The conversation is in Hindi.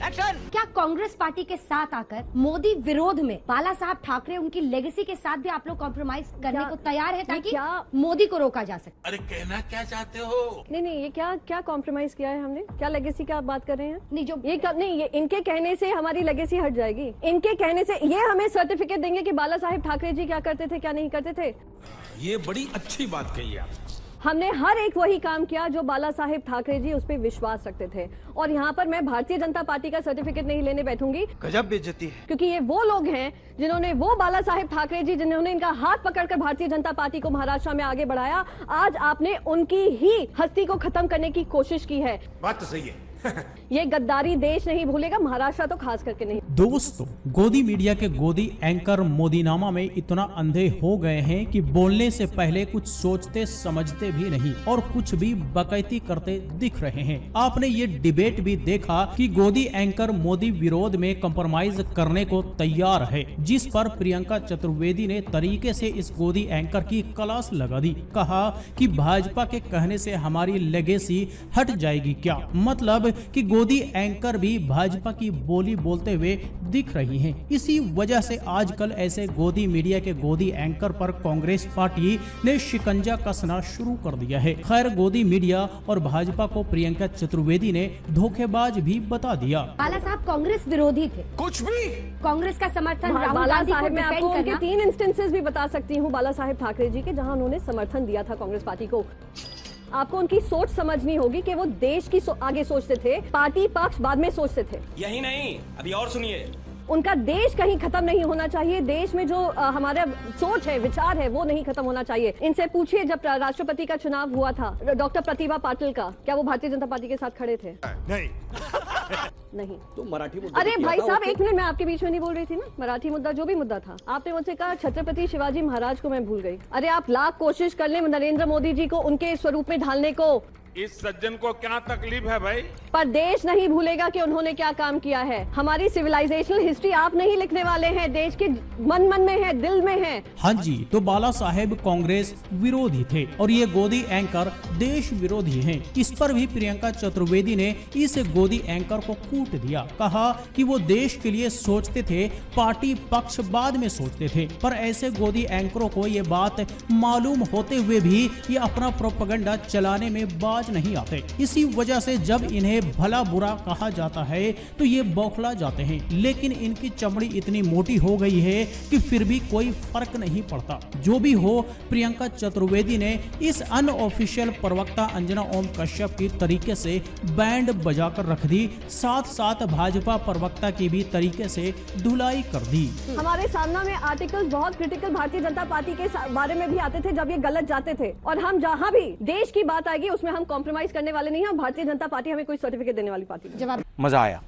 एक्शन। क्या कांग्रेस पार्टी के साथ आकर मोदी विरोध में बाला साहब ठाकरे उनकी लेगेसी के साथ भी आप लोग कॉम्प्रोमाइज करने को तैयार है ताकि मोदी को रोका जा सके? अरे कहना क्या चाहते हो? नहीं, ये क्या कॉम्प्रोमाइज किया है हमने? क्या लेगेसी का आप बात कर रहे हैं? नहीं, जो ये इनके कहने से हमारी लेगेसी हट जाएगी। इनके कहने से ये हमें सर्टिफिकेट देंगे कि बाला साहेब ठाकरे जी क्या करते थे, क्या नहीं करते थे। ये बड़ी अच्छी बात कही आप। हमने हर एक वही काम किया जो बाला साहेब ठाकरे जी उस पर विश्वास रखते थे। और यहाँ पर मैं भारतीय जनता पार्टी का सर्टिफिकेट नहीं लेने बैठूंगी। गजब बेइज्जती है। क्योंकि ये वो लोग हैं जिन्होंने, वो बाला साहेब ठाकरे जी जिन्होंने इनका हाथ पकड़कर भारतीय जनता पार्टी को महाराष्ट्र में आगे बढ़ाया, आज आपने उनकी ही हस्ती को खत्म करने की कोशिश की है। बात तो सही है। ये गद्दारी देश नहीं भूलेगा, महाराष्ट्र तो खास करके नहीं। दोस्तों, गोदी मीडिया के गोदी एंकर मोदीनामा में इतना अंधे हो गए हैं कि बोलने से पहले कुछ सोचते समझते भी नहीं और कुछ भी बकैती करते दिख रहे हैं। आपने ये डिबेट भी देखा कि गोदी एंकर मोदी विरोध में कंप्रोमाइज करने को तैयार है, जिस पर प्रियंका चतुर्वेदी ने तरीके से इस गोदी एंकर की क्लास लगा दी। कहा कि भाजपा के कहने से हमारी लेगेसी हट जाएगी क्या? मतलब कि गोदी एंकर भी भाजपा की बोली बोलते हुए दिख रही हैं। इसी वजह से आजकल ऐसे गोदी मीडिया के गोदी एंकर पर कांग्रेस पार्टी ने शिकंजा कसना शुरू कर दिया है। खैर, गोदी मीडिया और भाजपा को प्रियंका चतुर्वेदी ने धोखेबाज भी बता दिया। बाला साहब कांग्रेस विरोधी थे, कुछ भी कांग्रेस का समर्थन राहुल बाला गांधी को साहेब, मैं आपको डिफेंड उनके करना। 3 इंस्टेंसेस भी बता सकती हूँ बाला साहेब ठाकरे जी के, जहाँ उन्होंने समर्थन दिया था कांग्रेस पार्टी को। आपको उनकी सोच समझनी होगी कि वो देश की आगे सोचते थे, पार्टी पक्ष बाद में सोचते थे। यही नहीं, अभी और सुनिए। उनका देश कहीं खत्म नहीं होना चाहिए। देश में जो हमारा सोच है, विचार है, वो नहीं खत्म होना चाहिए। इनसे पूछिए, जब राष्ट्रपति का चुनाव हुआ था डॉक्टर प्रतिभा पाटिल का, क्या वो भारतीय जनता पार्टी के साथ खड़े थे? नहीं। तो मराठी मुद्दा अरे भाई साहब, एक मिनट, मैं आपके बीच में नहीं बोल रही थी ना। मराठी मुद्दा जो भी मुद्दा था, आपने मुझसे कहा छत्रपति शिवाजी महाराज को मैं भूल गई। अरे आप लाख कोशिश कर लें नरेंद्र मोदी जी को उनके स्वरूप में ढालने को, इस सज्जन को क्या तकलीफ है भाई? पर देश नहीं भूलेगा कि उन्होंने क्या काम किया है। हमारी सिविलाइजेशनल हिस्ट्री आप नहीं लिखने वाले हैं, देश के मन में है, दिल में है। हाँ जी, तो बाला साहेब कांग्रेस विरोधी थे और ये गोदी एंकर देश विरोधी हैं। इस पर भी प्रियंका चतुर्वेदी ने इस गोदी एंकर को कूट दिया। कहा कि वो देश के लिए सोचते थे, पार्टी पक्ष बाद में सोचते थे। पर ऐसे गोदी एंकरों को ये बात मालूम होते हुए भी ये अपना प्रोपेगेंडा चलाने में बाज नहीं आते। इसी वजह से जब इन्हें भला बुरा कहा जाता है तो ये बौखला जाते हैं। लेकिन इनकी चमड़ी इतनी मोटी हो गई है कि फिर भी कोई फर्क नहीं पड़ता। जो भी हो, प्रियंका चतुर्वेदी ने इस अनऑफिशियल प्रवक्ता अंजना ओम कश्यप की तरीके से बैंड बजाकर रख दी। साथ साथ भाजपा प्रवक्ता की भी तरीके से धुलाई कर दी। हमारे सामने में आर्टिकल्स बहुत क्रिटिकल भारतीय जनता पार्टी के बारे में भी आते थे जब ये गलत जाते थे। और हम जहाँ भी देश की बात आएगी उसमें हम कॉम्प्रोमाइज करने वाले नहीं हैं। भारतीय जनता पार्टी हमें कोई सर्टिफिकेट देने वाली पार्टी नहीं। मजा आया।